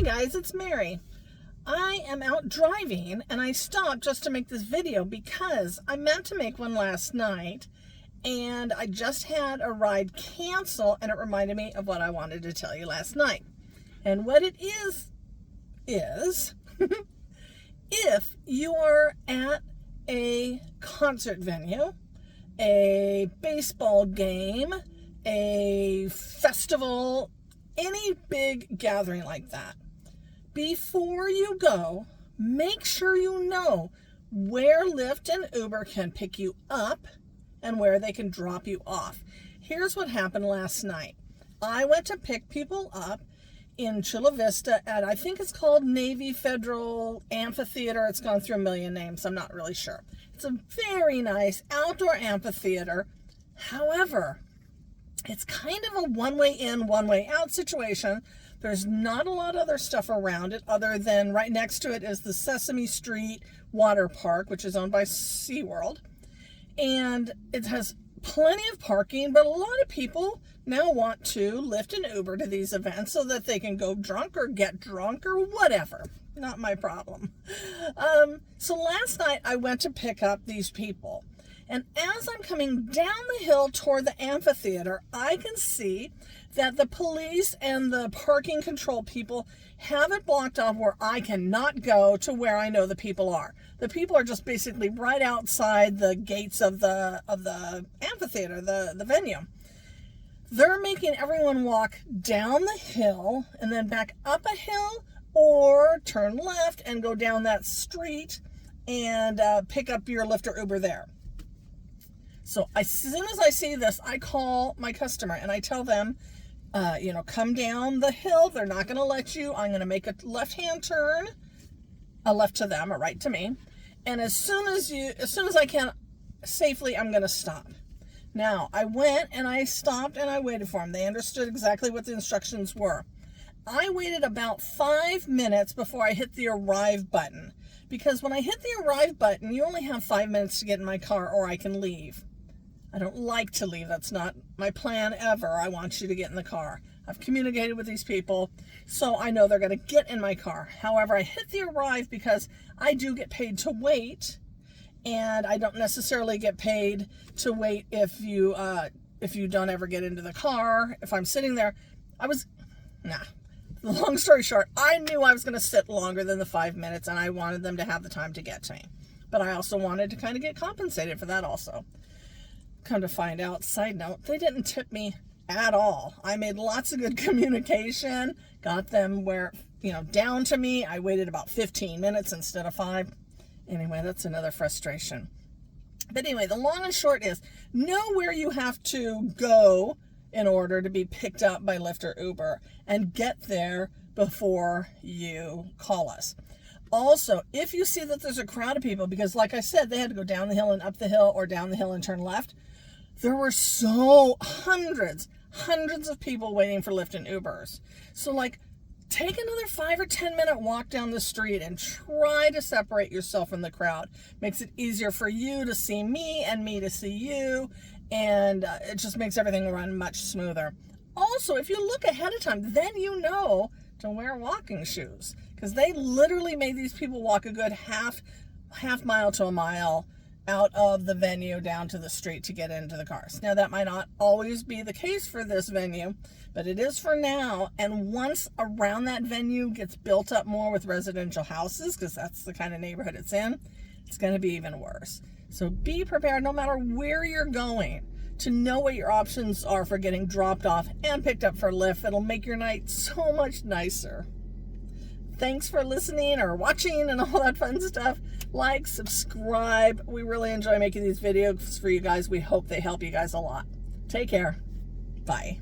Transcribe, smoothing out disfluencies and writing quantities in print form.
Hi guys, it's Mary. I am out driving and I stopped just to make this video because I meant to make one last night and I just had a ride cancel and it reminded me of what I wanted to tell you last night. And what it is if you are at a concert venue, a baseball game, a festival, any big gathering like that, before you go, make sure you know where Lyft and Uber can pick you up and where they can drop you off. Here's what happened last night. I went to pick people up in Chula Vista at, I think it's called Navy Federal Amphitheater. It's gone through a million names. I'm not really sure. It's a very nice outdoor amphitheater. However, it's kind of a one-way in, one-way out situation. There's not a lot of other stuff around it other than right next to it is the Sesame Street Water Park, which is owned by SeaWorld. And it has plenty of parking, but a lot of people now want to Lyft and Uber to these events so that they can go drunk or get drunk or whatever. Not my problem. So last night I went to pick up these people. And as I'm coming down the hill toward the amphitheater, I can see that the police and the parking control people have it blocked off where I cannot go to where I know the people are. The people are just basically right outside the gates of the amphitheater, the venue. They're making everyone walk down the hill and then back up a hill or turn left and go down that street and pick up your Lyft or Uber there. So as soon as I see this, I call my customer and I tell them, come down the hill. They're not going to let you. I'm going to make a left-hand turn, a left to them, a right to me. And as soon as I can safely, I'm going to stop. Now, I went and I stopped and I waited for them. They understood exactly what the instructions were. I waited about 5 minutes before I hit the arrive button. Because when I hit the arrive button, you only have 5 minutes to get in my car or I can leave. I don't like to leave. That's not my plan ever. I want you to get in the car. I've communicated with these people, so I know they're going to get in my car. However, I hit the arrive because I do get paid to wait, and I don't necessarily get paid to wait if you don't ever get into the car. If I'm sitting there, long story short, I knew I was going to sit longer than the 5 minutes, and I wanted them to have the time to get to me. But I also wanted to kind of get compensated for that also. Come to find out, side note, they didn't tip me at all. I made lots of good communication, got them down to me. I waited about 15 minutes instead of 5. Anyway, that's another frustration. But anyway, the long and short is, know where you have to go in order to be picked up by Lyft or Uber and get there before you call us. Also, if you see that there's a crowd of people, because like I said, they had to go down the hill and up the hill or down the hill and turn left. There were hundreds of people waiting for Lyft and Ubers. So take another 5 or 10 minute walk down the street and try to separate yourself from the crowd. Makes it easier for you to see me and me to see you. And it just makes everything run much smoother. Also, if you look ahead of time, then you know to wear walking shoes. Because they literally made these people walk a good half mile to a mile out of the venue down to the street to get into the cars. Now, that might not always be the case for this venue, but it is for now. And once around that venue gets built up more with residential houses, because that's the kind of neighborhood it's in, it's going to be even worse. So be prepared, no matter where you're going, to know what your options are for getting dropped off and picked up for Lyft. It'll make your night so much nicer. Thanks for listening or watching and all that fun stuff. Like, subscribe. We really enjoy making these videos for you guys. We hope they help you guys a lot. Take care. Bye.